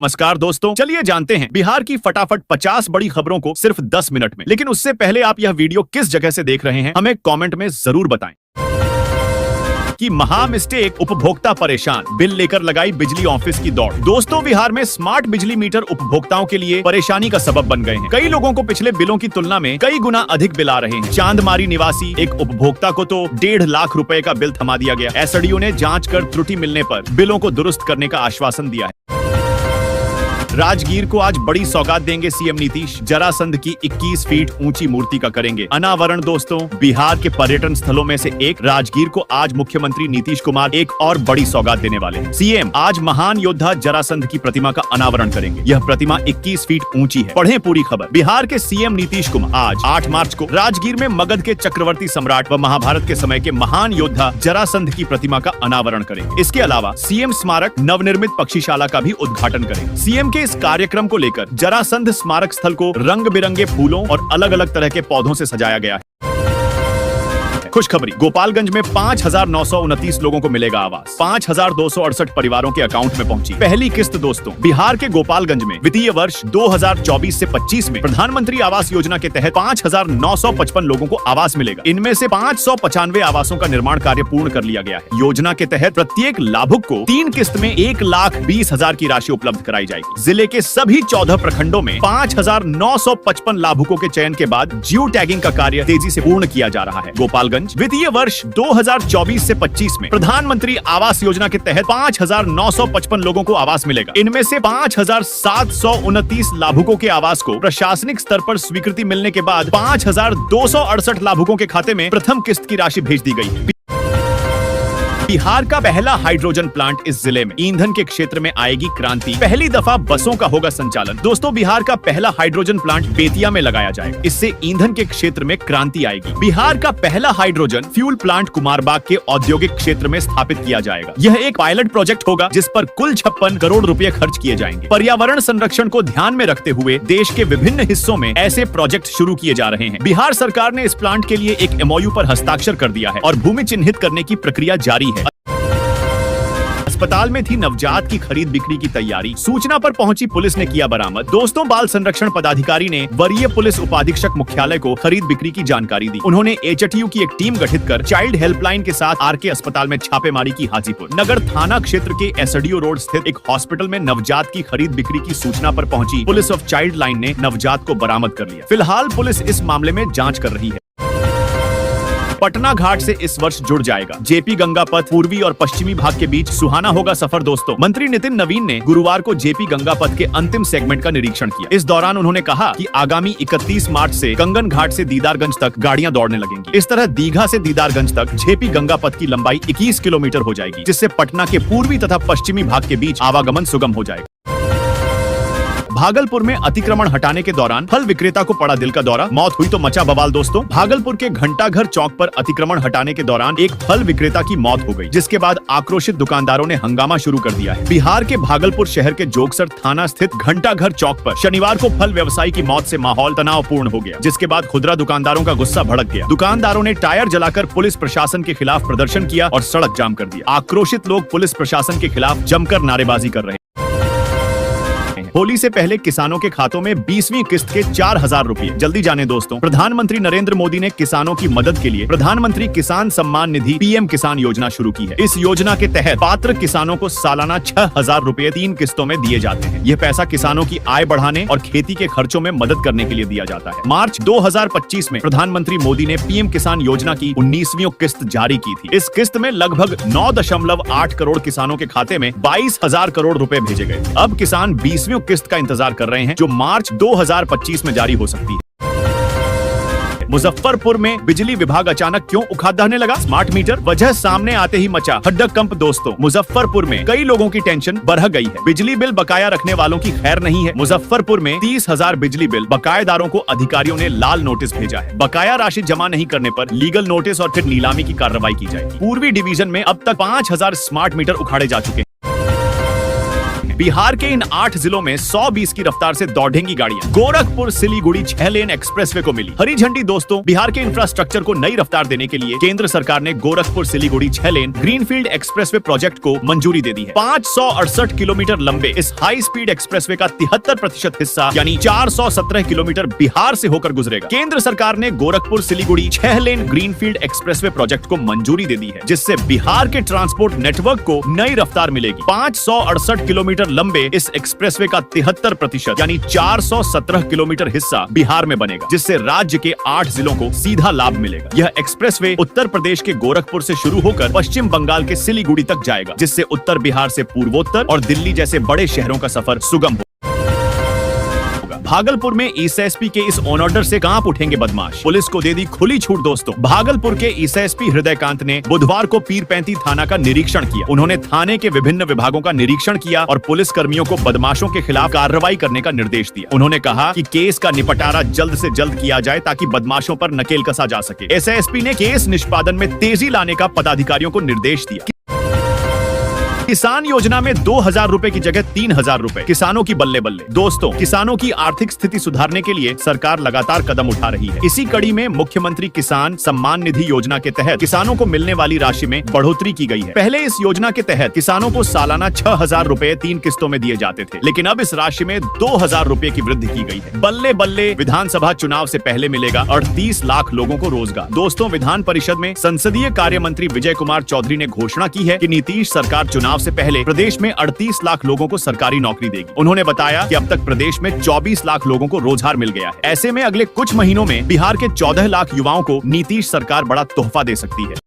नमस्कार दोस्तों, चलिए जानते हैं बिहार की फटाफट 50 बड़ी खबरों को सिर्फ 10 मिनट में। लेकिन उससे पहले आप यह वीडियो किस जगह से देख रहे हैं हमें कमेंट में जरूर बताएं। कि महा मिस्टेक, उपभोक्ता परेशान, बिल लेकर लगाई बिजली ऑफिस की दौड़। दोस्तों, बिहार में स्मार्ट बिजली मीटर उपभोक्ताओं के लिए परेशानी का सबब बन गए हैं। कई लोगों को पिछले बिलों की तुलना में कई गुना अधिक बिल आ रहे हैं। चांदमारी निवासी एक उपभोक्ता को तो 1.5 लाख रुपए का बिल थमा दिया गया। एसडीओ ने जांच कर त्रुटि मिलने पर बिलों को दुरुस्त करने का आश्वासन दिया है। राजगीर को आज बड़ी सौगात देंगे सीएम नीतीश। जरासंध की 21 फीट ऊंची मूर्ति का करेंगे अनावरण। दोस्तों, बिहार के पर्यटन स्थलों में से एक राजगीर को आज मुख्यमंत्री नीतीश कुमार एक और बड़ी सौगात देने वाले हैं। सीएम आज महान योद्धा जरासंध की प्रतिमा का अनावरण करेंगे। यह प्रतिमा 21 फीट ऊंची है। पढ़ें पूरी खबर। बिहार के सीएम नीतीश कुमार आज 8 मार्च को राजगीर में मगध के चक्रवर्ती सम्राट व महाभारत के समय के महान योद्धा जरासंध की प्रतिमा का अनावरण करेंगे। इसके अलावा सीएम स्मारक नवनिर्मित पक्षीशाला का भी उद्घाटन करेंगे। सीएम के इस कार्यक्रम को लेकर जरासंध स्मारक स्थल को रंग बिरंगे फूलों और अलग अलग तरह के पौधों से सजाया गया है। खुशखबरी, गोपालगंज में 5,929 लोगों को मिलेगा आवास। 5,268 परिवारों के अकाउंट में पहुंची पहली किस्त। दोस्तों, बिहार के गोपालगंज में वित्तीय वर्ष 2024 से 25 में प्रधानमंत्री आवास योजना के तहत 5,955 लोगों को आवास मिलेगा। इनमें से 595 आवासों का निर्माण कार्य पूर्ण कर लिया गया है। योजना के तहत प्रत्येक लाभुक को 3 किस्त में 1,20,000 की राशि उपलब्ध कराई जाएगी। जिले के सभी 14 प्रखंडों में 5,955 लाभुकों के चयन के बाद जियो टैगिंग का कार्य तेजी से पूर्ण किया जा रहा है। गोपालगंज वित्तीय वर्ष 2024 से 25 में प्रधानमंत्री आवास योजना के तहत 5,955 लोगों को आवास मिलेगा। इनमें से 5,729 लाभुकों के आवास को प्रशासनिक स्तर पर स्वीकृति मिलने के बाद 5,268 लाभुकों के खाते में प्रथम किस्त की राशि भेज दी गई। बिहार का पहला हाइड्रोजन प्लांट इस जिले में ईंधन के क्षेत्र में आएगी क्रांति। पहली दफा बसों का होगा संचालन। दोस्तों, बिहार का पहला हाइड्रोजन प्लांट बेतिया में लगाया जाएगा। इससे ईंधन के क्षेत्र में क्रांति आएगी। बिहार का पहला हाइड्रोजन फ्यूल प्लांट कुमारबाग के औद्योगिक क्षेत्र में स्थापित किया जाएगा। यह एक पायलट प्रोजेक्ट होगा जिस पर कुल 56 करोड़ रुपए खर्च किए जाएंगे। पर्यावरण संरक्षण को ध्यान में रखते हुए देश के विभिन्न हिस्सों में ऐसे प्रोजेक्ट शुरू किए जा रहे हैं। बिहार सरकार ने इस प्लांट के लिए एक एमओयू पर हस्ताक्षर कर दिया है और भूमि चिन्हित करने की प्रक्रिया जारी है। अस्पताल में थी नवजात की खरीद बिक्री की तैयारी। सूचना पर पहुंची पुलिस ने किया बरामद। दोस्तों, बाल संरक्षण पदाधिकारी ने वरीय पुलिस उपाधीक्षक मुख्यालय को खरीद बिक्री की जानकारी दी। उन्होंने एचटीयू की एक टीम गठित कर चाइल्ड हेल्पलाइन के साथ आरके अस्पताल में छापेमारी की। हाजीपुर नगर थाना क्षेत्र के एसडीओ रोड स्थित एक हॉस्पिटल में नवजात की खरीद बिक्री की सूचना पर पहुंची पुलिस ऑफ चाइल्ड लाइन ने नवजात को बरामद कर लिया। फिलहाल पुलिस इस मामले में जाँच कर रही है। पटना घाट से इस वर्ष जुड़ जाएगा जेपी गंगा पथ। पूर्वी और पश्चिमी भाग के बीच सुहाना होगा सफर। दोस्तों, मंत्री नितिन नवीन ने गुरुवार को जेपी गंगा पथ के अंतिम सेगमेंट का निरीक्षण किया। इस दौरान उन्होंने कहा कि आगामी 31 मार्च से कंगन घाट से दीदारगंज तक गाड़ियां दौड़ने लगेंगी। इस तरह दीघा से दीदारगंज तक जेपी गंगा पथ की लंबाई 21 किलोमीटर हो जाएगी, जिससे पटना के पूर्वी तथा पश्चिमी भाग के बीच आवागमन सुगम हो जाएगा। भागलपुर में अतिक्रमण हटाने के दौरान फल विक्रेता को पड़ा दिल का दौरा, मौत हुई तो मचा बवाल। दोस्तों, भागलपुर के घंटाघर चौक पर अतिक्रमण हटाने के दौरान एक फल विक्रेता की मौत हो गई, जिसके बाद आक्रोशित दुकानदारों ने हंगामा शुरू कर दिया है। बिहार के भागलपुर शहर के जोगसर थाना स्थित घंटाघर चौक पर शनिवार को फल व्यवसायी की मौत से माहौल तनावपूर्ण हो गया, जिसके बाद खुदरा दुकानदारों का गुस्सा भड़क गया। दुकानदारों ने टायर जलाकर पुलिस प्रशासन के खिलाफ प्रदर्शन किया और सड़क जाम कर दिया। आक्रोशित लोग पुलिस प्रशासन के खिलाफ जमकर नारेबाजी कर रहे। होली से पहले किसानों के खातों में 20वीं किस्त के 4,000 रुपए जल्दी जाने। दोस्तों, प्रधानमंत्री नरेंद्र मोदी ने किसानों की मदद के लिए प्रधानमंत्री किसान सम्मान निधि पीएम किसान योजना शुरू की है। इस योजना के तहत पात्र किसानों को सालाना 6,000 रुपए 3 किस्तों में दिए जाते हैं। यह पैसा किसानों की आय बढ़ाने और खेती के खर्चों में मदद करने के लिए दिया जाता है। मार्च 2025 में प्रधानमंत्री मोदी ने पीएम किसान योजना की 19वीं किस्त जारी की थी। इस किस्त में लगभग 9.8 करोड़ किसानों के खाते में 22,000 करोड़ रुपए भेजे गए। अब किसान 20वीं किस्त का इंतजार कर रहे हैं, जो मार्च 2025 में जारी हो सकती है। मुजफ्फरपुर में बिजली विभाग अचानक क्यों उखाड़ने लगा स्मार्ट मीटर, वजह सामने आते ही मचा हड्डकंप। दोस्तों, मुजफ्फरपुर में कई लोगों की टेंशन बढ़ गई है। बिजली बिल बकाया रखने वालों की खैर नहीं है। मुजफ्फरपुर में 30,000 बिजली बिल बकायेदारों को अधिकारियों ने लाल नोटिस भेजा है। बकाया राशि जमा नहीं करने पर लीगल नोटिस और फिर नीलामी की कार्रवाई की जाएगी। पूर्वी डिवीजन में अब तक 5,000 स्मार्ट मीटर उखाड़े जा चुके हैं। में। बिहार के इन 8 जिलों में 120 की रफ्तार से दौड़ेंगी गाड़ियां। गोरखपुर सिलीगुड़ी 6 लेन एक्सप्रेसवे को मिली हरी झंडी। दोस्तों, बिहार के इंफ्रास्ट्रक्चर को नई रफ्तार देने के लिए केंद्र सरकार ने Gorakhpur Siliguri 6 lane greenfield expressway project को मंजूरी दे दी है। 568 किलोमीटर लंबे इस हाई स्पीड एक्सप्रेसवे का 73% हिस्सा यानी 417 किलोमीटर बिहार से होकर गुजरेगा। केंद्र सरकार ने Gorakhpur Siliguri 6 lane greenfield expressway project को मंजूरी दे दी है, जिससे बिहार के ट्रांसपोर्ट नेटवर्क को नई रफ्तार मिलेगी। 568 किलोमीटर लंबे इस एक्सप्रेसवे का 73% यानी 417 किलोमीटर हिस्सा बिहार में बनेगा, जिससे राज्य के 8 जिलों को सीधा लाभ मिलेगा। यह एक्सप्रेसवे उत्तर प्रदेश के गोरखपुर से शुरू होकर पश्चिम बंगाल के सिलीगुड़ी तक जाएगा, जिससे उत्तर बिहार से पूर्वोत्तर और दिल्ली जैसे बड़े शहरों का सफर सुगम होगा। भागलपुर में एसएसपी के इस ऑन ऑर्डर से कांप उठेंगे बदमाश। पुलिस को दे दी खुली छूट। दोस्तों, भागलपुर के एसएसपी हृदयकांत ने बुधवार को पीरपैंती थाना का निरीक्षण किया। उन्होंने थाने के विभिन्न विभागों का निरीक्षण किया और पुलिस कर्मियों को बदमाशों के खिलाफ कार्रवाई करने का निर्देश दिया। उन्होंने कहा कि केस का निपटारा जल्द से जल्द किया जाए ताकि बदमाशों पर नकेल कसा जा सके। एसएसपी ने केस निष्पादन में तेजी लाने का पदाधिकारियों को निर्देश दिया। किसान योजना में 2000 रुपए की जगह 3000 रुपए, किसानों की बल्ले बल्ले। दोस्तों, किसानों की आर्थिक स्थिति सुधारने के लिए सरकार लगातार कदम उठा रही है। इसी कड़ी में मुख्यमंत्री किसान सम्मान निधि योजना के तहत किसानों को मिलने वाली राशि में बढ़ोतरी की गई है। पहले इस योजना के तहत किसानों को सालाना 6000 रुपए 3 किस्तों में दिए जाते थे, लेकिन अब इस राशि में 2000 रुपए की वृद्धि की गई है। बल्ले बल्ले विधानसभा चुनाव से पहले मिलेगा 38 लाख लोगों को रोजगार। दोस्तों, विधान परिषद में संसदीय कार्य मंत्री विजय कुमार चौधरी ने घोषणा की है कि नीतीश सरकार चुनाव से पहले प्रदेश में 38 लाख लोगों को सरकारी नौकरी देगी। उन्होंने बताया कि अब तक प्रदेश में 24 लाख लोगों को रोजगार मिल गया है। ऐसे में अगले कुछ महीनों में बिहार के 14 लाख युवाओं को नीतीश सरकार बड़ा तोहफा दे सकती है।